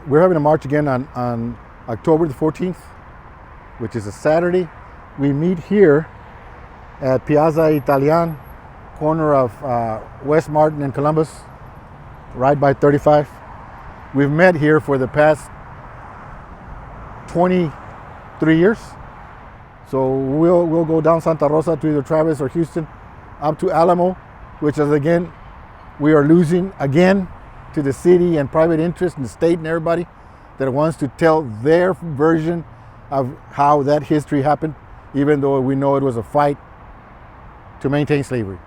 we're having a march again on October the 14th, which is a Saturday. We meet here at Piazza Italian, corner of West Martin and Columbus, right by 35. We've met here for the past 23 years. So we'll go down Santa Rosa to either Travis or Houston, up to Alamo, which is again, we are losing again to the city and private interest and the state and everybody that wants to tell their version of how that history happened, even though we know it was a fight to maintain slavery.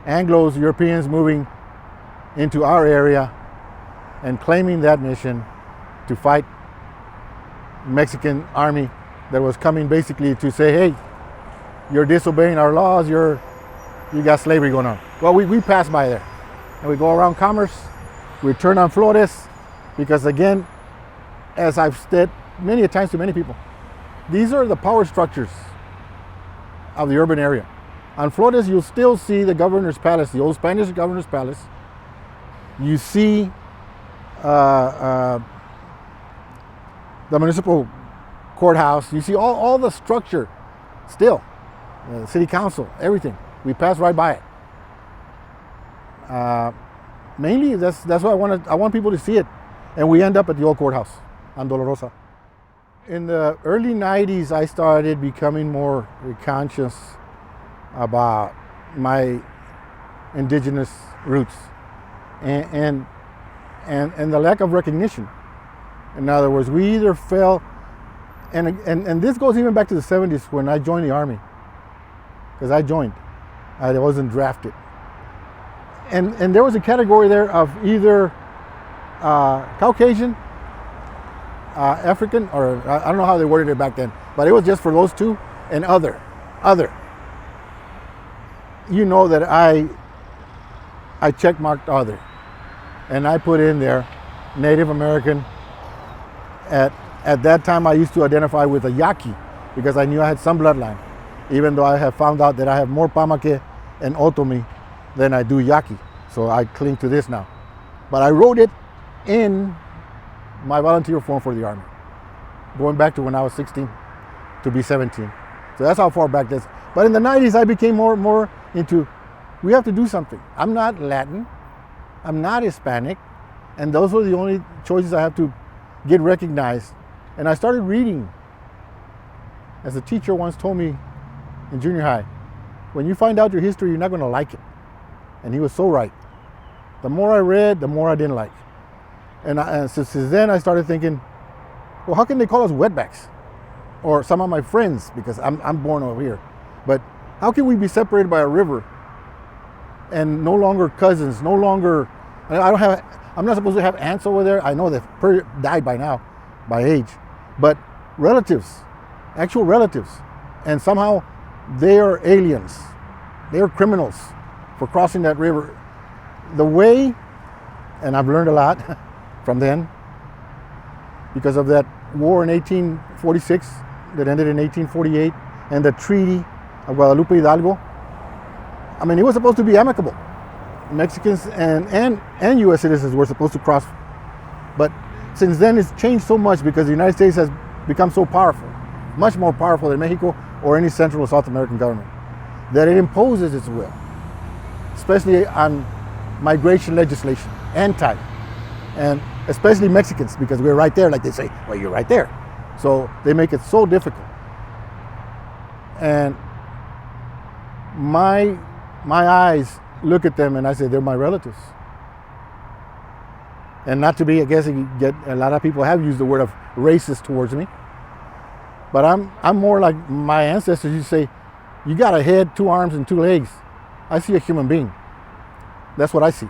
Anglos, Europeans moving into our area and claiming that mission to fight Mexican army that was coming basically to say, hey, you're disobeying our laws, you got slavery going on. Well, we pass by there and we go around Commerce, we turn on Flores, because again, as I've said many times to many people, these are the power structures of the urban area. On Flores, you'll still see the governor's palace, the old Spanish governor's palace. You see the municipal courthouse. You see all the structure still, the city council, everything. We pass right by it. Mainly, that's why I want people to see it. And we end up at the old courthouse on Dolorosa. In the early 90s, I started becoming more conscious about my indigenous roots and the lack of recognition. In other words, we either fell, and this goes even back to the 70s when I joined the Army, because I joined. I wasn't drafted. And there was a category there of either Caucasian, African, or I don't know how they worded it back then, but it was just for those two, and other. You know that I checkmarked other, and I put in there Native American. At that time, I used to identify with a Yaqui because I knew I had some bloodline, even though I have found out that I have more Pamake and Otomi than I do Yaqui. So I cling to this now. But I wrote it in my volunteer form for the Army, going back to when I was 16 to be 17. So that's how far back this. But in the 90s, I became more into, we have to do something. I'm not Latin, I'm not Hispanic, and those were the only choices I have to get recognized. And I started reading. As a teacher once told me in junior high, when you find out your history, you're not going to like it. And he was so right. The more I read, the more I didn't like. And since then, I started thinking, well, how can they call us wetbacks? Or some of my friends, because I'm born over here. But how can we be separated by a river and no longer cousins, no longer, I'm not supposed to have aunts over there. I know they've died by now, by age, but relatives, actual relatives. And somehow they are aliens. They are criminals for crossing that river. The way, and I've learned a lot from then, because of that war in 1846 that ended in 1848, and the Treaty of Guadalupe Hidalgo. I mean, it was supposed to be amicable. Mexicans and U.S. citizens were supposed to cross. But since then, it's changed so much because the United States has become so powerful, much more powerful than Mexico or any Central or South American government, that it imposes its will, especially on migration legislation, and especially Mexicans, because we're right there, like they say, well, you're right there. So they make it so difficult. And my eyes look at them and I say, they're my relatives. And not to be, I guess a lot of people have used the word of racist towards me, but I'm more like my ancestors. You say, you got a head, 2 arms, and 2 legs. I see a human being. That's what I see.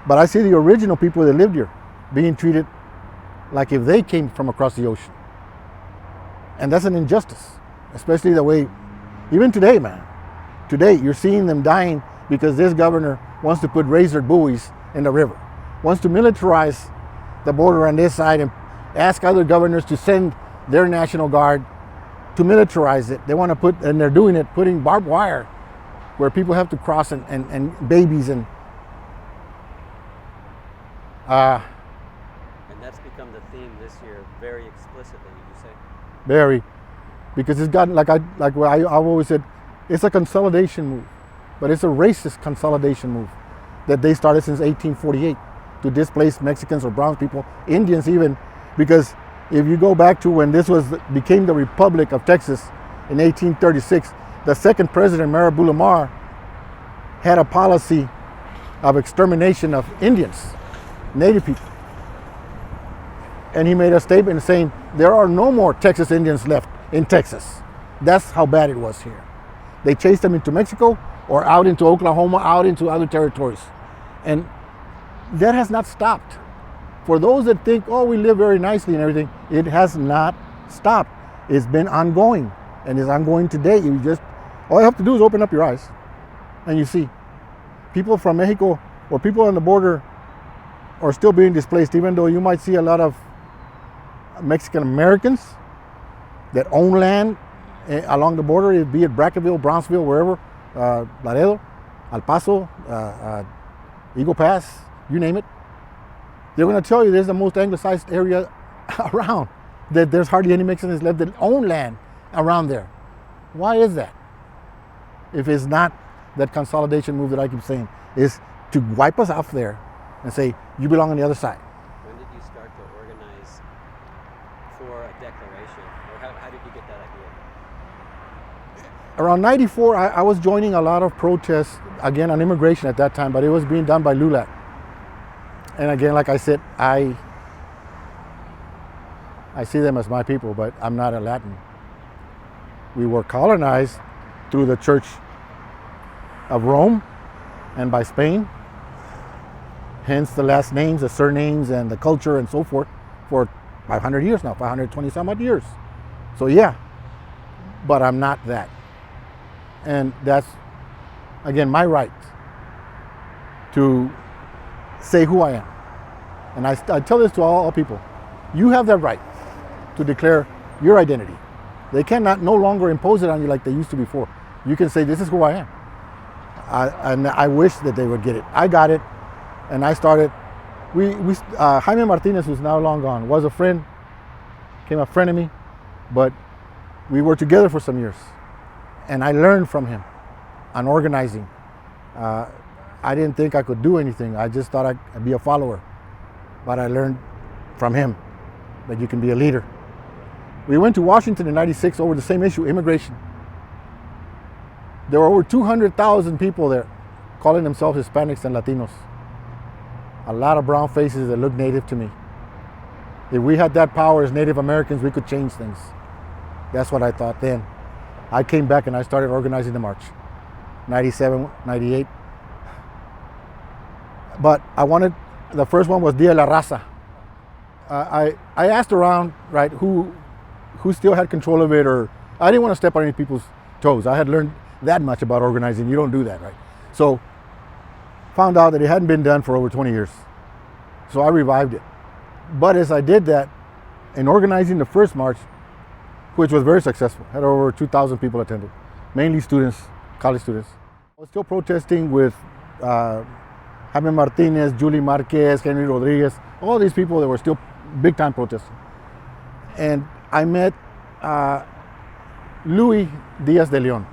But I see the original people that lived here being treated like if they came from across the ocean. And that's an injustice, especially the way, even today, man. Today, you're seeing them dying because this governor wants to put razor buoys in the river, wants to militarize the border on this side and ask other governors to send their National Guard to militarize it. They want to put, and they're doing it, putting barbed wire where people have to cross and babies and that's become the theme this year, very explicitly. You say? Very, because it's gotten like what I've always said, it's a consolidation move, but it's a racist consolidation move that they started since 1848 to displace Mexicans or brown people, Indians even, because if you go back to when this became the Republic of Texas in 1836, the second president, Mayor Boulomar, had a policy of extermination of Indians, Native people. And he made a statement saying, there are no more Texas Indians left in Texas. That's how bad it was here. They chased them into Mexico or out into Oklahoma, out into other territories. And that has not stopped. For those that think, oh, we live very nicely and everything, it has not stopped. It's been ongoing, and it's ongoing today. All you have to do is open up your eyes, and you see people from Mexico or people on the border are still being displaced, even though you might see a lot of Mexican Americans that own land along the border, be it Brackettville, Brownsville, wherever, Laredo, El Paso, Eagle Pass, you name it. They're going to tell you there's the most anglicized area around, that there's hardly any Mexicans left that own land around there. Why is that? If it's not that consolidation move that I keep saying, is to wipe us off there and say, you belong on the other side. When did you start to organize for a declaration? Or how did you get that idea? Around 94, I was joining a lot of protests, again, on immigration at that time, but it was being done by LULAC. And again, like I said, I see them as my people, but I'm not a Latin. We were colonized through the Church of Rome and by Spain, hence the last names, the surnames, and the culture and so forth for 500 years now, 520 some odd years. So yeah, but I'm not that. And that's, again, my right to say who I am. And I tell this to all people. You have that right to declare your identity. They cannot no longer impose it on you like they used to before. You can say, this is who I am. And I wish that they would get it. I got it, and I started. Jaime Martinez, who's now long gone, was a friend, became a friend of me, but we were together for some years. And I learned from him on organizing. I didn't think I could do anything. I just thought I'd be a follower. But I learned from him that you can be a leader. We went to Washington in '96 over the same issue, immigration. There were over 200,000 people there calling themselves Hispanics and Latinos. A lot of brown faces that look native to me. If we had that power as Native Americans, we could change things. That's what I thought then. I came back and I started organizing the march. 97, 98. But the first one was Dia la Raza. I asked around, right, who still had control of it, or I didn't want to step on any people's toes. I had learned that much about organizing. You don't do that, right? So found out that it hadn't been done for over 20 years. So I revived it. But as I did that, in organizing the first march, which was very successful, had over 2,000 people attended, mainly students, college students. I was still protesting with Jaime Martinez, Julie Marquez, Henry Rodriguez, all these people that were still big time protesting. And I met Luis Diaz de Leon,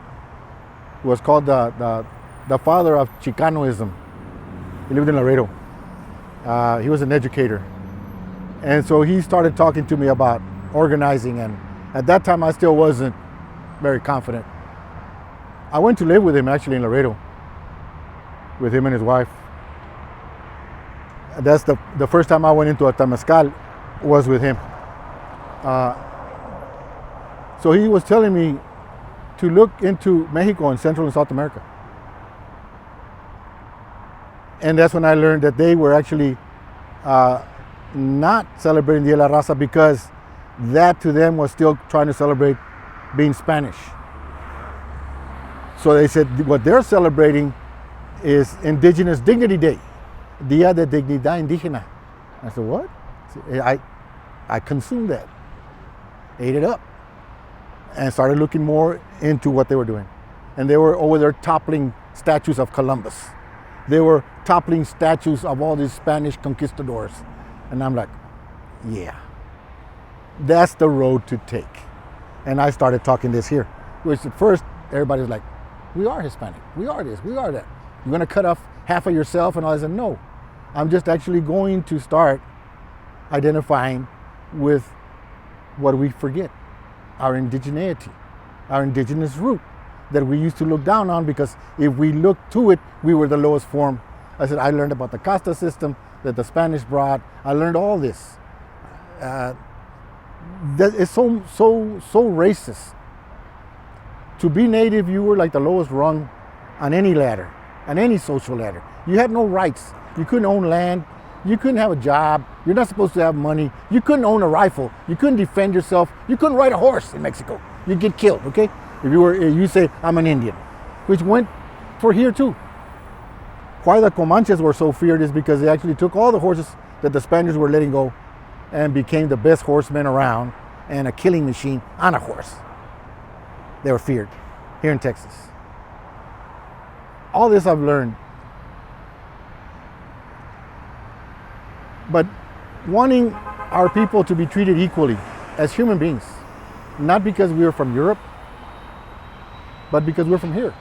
who was called the father of Chicanoism. He lived in Laredo. He was an educator. And so he started talking to me about organizing, and at that time I still wasn't very confident. I went to live with him actually in Laredo, with him and his wife. That's the first time I went into a temazcal was with him. So he was telling me to look into Mexico and Central and South America. And that's when I learned that they were actually not celebrating Dia la Raza because that to them was still trying to celebrate being Spanish. So they said what they're celebrating is Indigenous Dignity Day, Día de Dignidad Indígena. I said, what? I consumed that, ate it up, and started looking more into what they were doing. And they were over there toppling statues of Columbus. They were toppling statues of all these Spanish conquistadors. And I'm like, yeah, that's the road to take. And I started talking this here, which at first everybody's like, we are Hispanic, we are this, we are that. You're going to cut off half of yourself and all this. And no, I'm just actually going to start identifying with what we forget, our indigeneity, our indigenous root that we used to look down on, because if we looked to it, we were the lowest form. I said, I learned about the casta system that the Spanish brought. I learned all this. That is so racist. To be native, you were like the lowest rung on any ladder, on any social ladder. You had no rights. You couldn't own land. You couldn't have a job. You're not supposed to have money. You couldn't own a rifle. You couldn't defend yourself. You couldn't ride a horse in Mexico. You'd get killed, okay? If you say, I'm an Indian, which went for here too. Why the Comanches were so feared is because they actually took all the horses that the Spaniards were letting go and became the best horsemen around and a killing machine on a horse. They were feared here in Texas. All this I've learned. But wanting our people to be treated equally as human beings, not because we are from Europe, but because we're from here.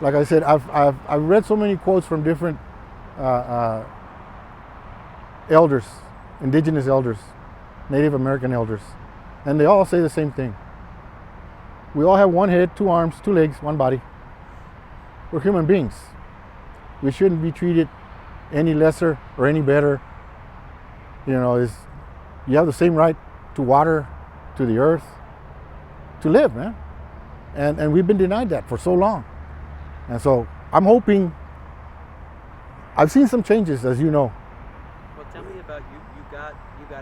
Like I said, I've read so many quotes from different elders, indigenous elders, Native American elders, and they all say the same thing. We all have one head, two arms, two legs, one body. We're human beings. We shouldn't be treated any lesser or any better. You know, you have the same right to water, to the earth, to live, man. And we've been denied that for so long. And so I'm hoping, I've seen some changes, as you know. Well, tell me about you got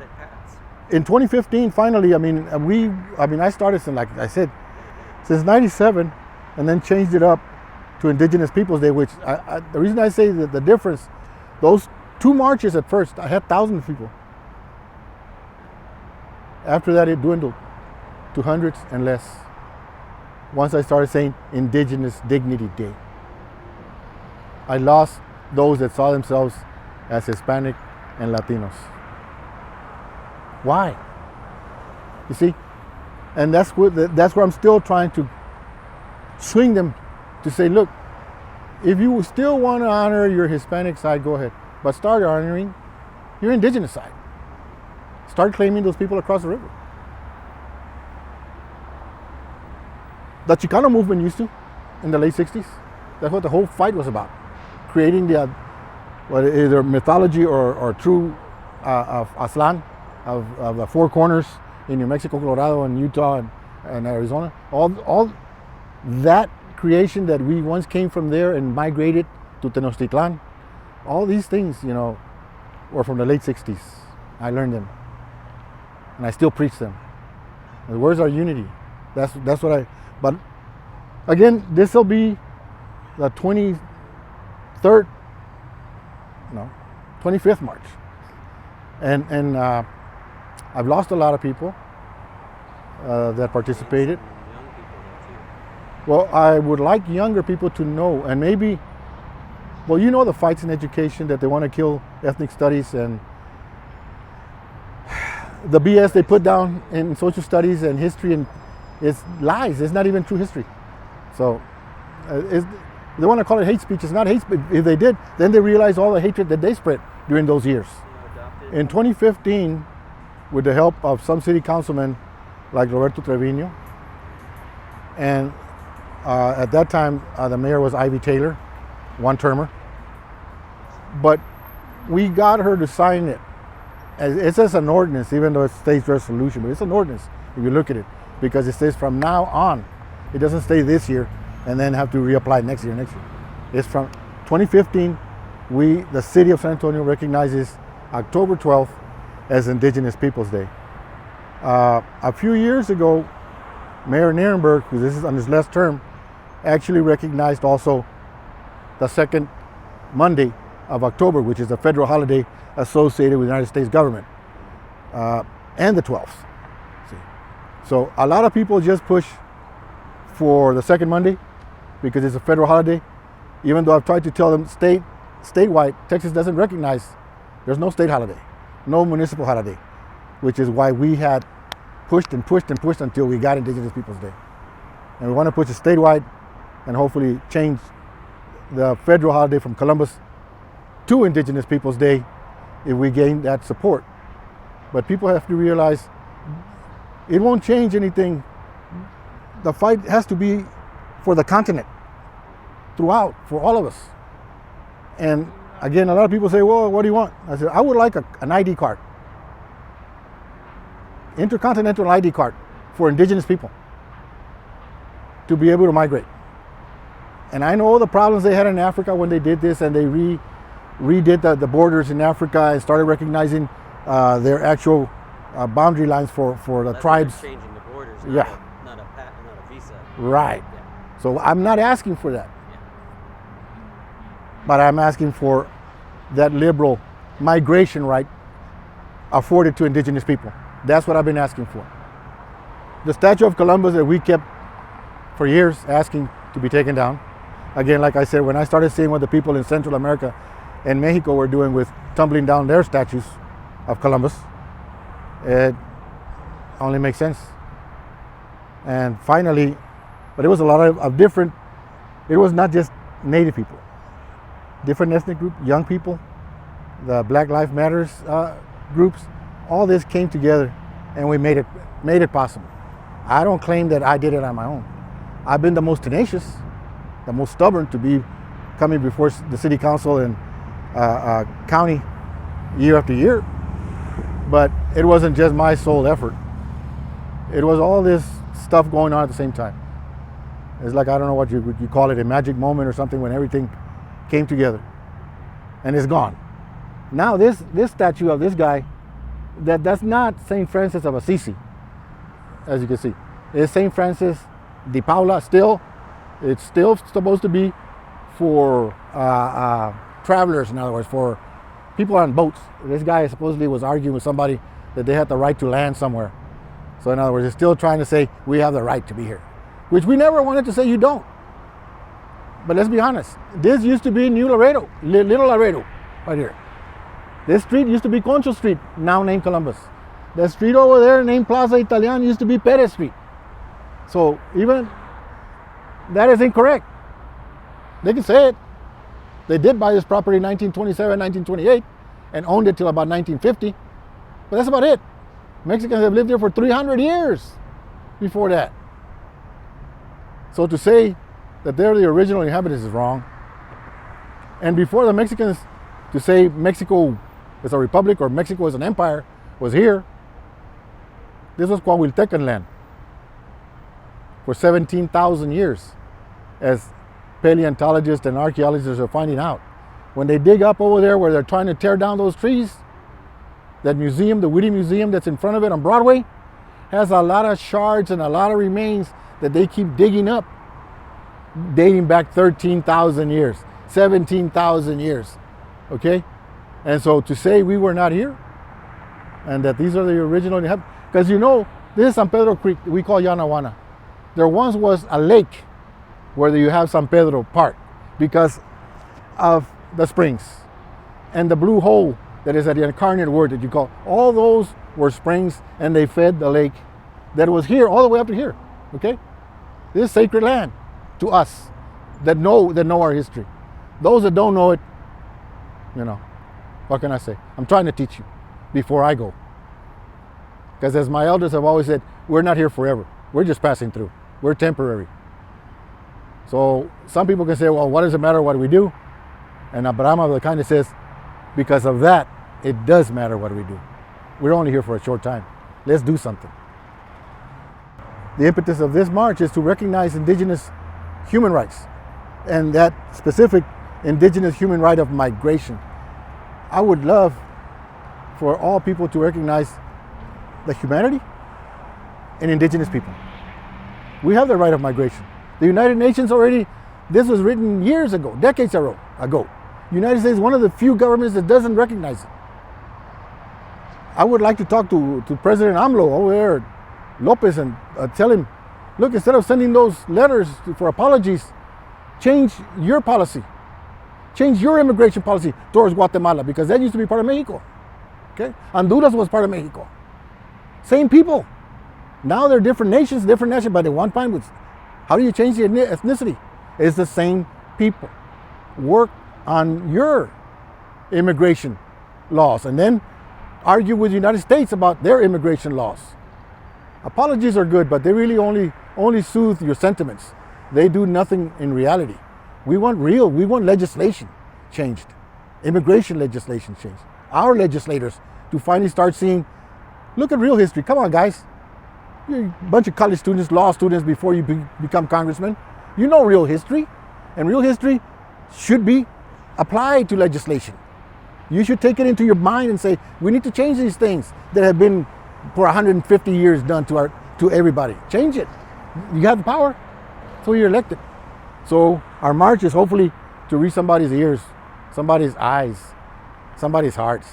it passed. In 2015, finally, I started since, like I said, since 97, and then changed it up to Indigenous Peoples Day, which the reason I say that the difference, those 2 marches at first, I had thousands of people. After that, it dwindled to hundreds and less. Once I started saying Indigenous Dignity Day, I lost those that saw themselves as Hispanic and Latinos. Why? You see? And that's where I'm still trying to swing them to say, look, if you still want to honor your Hispanic side, go ahead. But start honoring your indigenous side. Start claiming those people across the river. The Chicano movement used to in the late 60s. That's what the whole fight was about. Creating either mythology or true of Aztlán, of the four corners in New Mexico, Colorado, and Utah, and Arizona. All that creation that we once came from there and migrated to Tenochtitlan, all these things, were from the late 60s. I learned them. And I still preach them. Where's our unity? That's what but again, this will be the 25th March. And I've lost a lot of people that participated. Young people there too. Well, I would like younger people to know, and maybe, the fights in education that they want to kill ethnic studies and the BS they put down in social studies and history, and it's lies. It's not even true history. So they want to call it hate speech. It's not hate speech. If they did, then they realize all the hatred that they spread during those years. In 2015, with the help of some city councilmen like Roberto Trevino, and at that time the mayor was Ivy Taylor, one-termer, but we got her to sign it. It says an ordinance, even though it states resolution, but it's an ordinance if you look at it, because it says from now on. It doesn't stay this year and then have to reapply next year. It's from 2015. The city of San Antonio recognizes October 12th as Indigenous Peoples Day. A few years ago, Mayor Nirenberg, who this is on his last term, actually recognized also the second Monday of October, which is a federal holiday associated with the United States government, and the 12th. See? So a lot of people just push for the second Monday because it's a federal holiday, even though I've tried to tell them statewide, Texas doesn't recognize, there's no state holiday. no municipal holiday, which is why we had pushed and pushed and pushed until we got Indigenous Peoples Day. And we want to push it statewide and hopefully change the federal holiday from Columbus to Indigenous Peoples Day if we gain that support. But people have to realize it won't change anything. The fight has to be for the continent, throughout, for all of us. And again, a lot of people say, well, what do you want? I said, I would like an ID card. Intercontinental ID card for Indigenous people to be able to migrate. And I know the problems they had in Africa when they did this, and they redid the borders in Africa and started recognizing their actual boundary lines for the That's tribes. Changing the borders, Yeah. not a visa. Right. Yeah. So I'm not asking for that, Yeah. but I'm asking for that liberal migration right afforded to Indigenous people. That's what I've been asking for. The Statue of Columbus that we kept for years asking to be taken down. Again, like I said, when I started seeing what the people in Central America and Mexico were doing with tumbling down their statues of Columbus, it only makes sense. And finally, but it was a lot of different, it was not just Native people, different ethnic groups, young people, the Black Lives Matters groups, all this came together and we made it possible. I don't claim that I did it on my own. I've been the most tenacious, the most stubborn to be coming before the city council and county year after year. But it wasn't just my sole effort. It was all this stuff going on at the same time. It's like, I don't know what you call it, a magic moment or something, when everything came together and it's gone. Now this statue of this guy, that's not St. Francis of Assisi, as you can see. It's St. Francis de Paula still. It's still supposed to be for travelers, in other words, for people on boats. This guy supposedly was arguing with somebody that they had the right to land somewhere. So in other words, it's still trying to say we have the right to be here, which we never wanted to say you don't. But let's be honest, this used to be New Laredo, Little Laredo, right here. This street used to be Concho Street, now named Columbus. The street over there named Plaza Italian used to be Perez Street. So even that is incorrect. They can say it. They did buy this property in 1927, 1928 and owned it till about 1950. But that's about it. Mexicans have lived here for 300 years before that. So to say that they're the original inhabitants is wrong. And before the Mexicans, to say Mexico is a republic or Mexico is an empire was here, this was Coahuiltecan land for 17,000 years, as paleontologists and archaeologists are finding out. When they dig up over there where they're trying to tear down those trees, that museum, the Whitty Museum that's in front of it on Broadway, has a lot of shards and a lot of remains that they keep digging up, dating back 13,000 years, 17,000 years, okay? And so to say we were not here, and that these are the original inhabitants, because you know, this is San Pedro Creek, we call Yanaguana. There once was a lake where you have San Pedro Park because of the springs and the blue hole that is at the incarnate word that you call. All those were springs and they fed the lake that was here all the way up to here, okay? This is sacred land to us that know our history. Those that don't know it, you know, what can I say? I'm trying to teach you before I go. Because as my elders have always said, we're not here forever. We're just passing through. We're temporary. So some people can say, well, what does it matter what we do? And Abraham kind of says, because of that, it does matter what we do. We're only here for a short time. Let's do something. The impetus of this march is to recognize indigenous human rights and that specific indigenous human right of migration. I would love for all people to recognize the humanity in indigenous people. We have the right of migration. The United Nations already, this was written years ago, decades ago. United States is one of the few governments that doesn't recognize it. I would like to talk to President AMLO over there, Lopez, and tell him, look, instead of sending those letters for apologies, change your policy. Change your immigration policy towards Guatemala, because that used to be part of Mexico. Okay? Honduras was part of Mexico. Same people. Now they're different nations, but at one time, how do you change the ethnicity? It's the same people. Work on your immigration laws and then argue with the United States about their immigration laws. Apologies are good, but they really only soothe your sentiments. They do nothing in reality. We want legislation changed. Immigration legislation changed. Our legislators to finally start seeing, look at real history. Come on, guys. You're a bunch of college students, law students before you become congressmen. You know real history. And real history should be applied to legislation. You should take it into your mind and say, we need to change these things that have been for 150 years done to everybody. Change it. You have the power, so you're elected. So our march is hopefully to reach somebody's ears, somebody's eyes, somebody's hearts.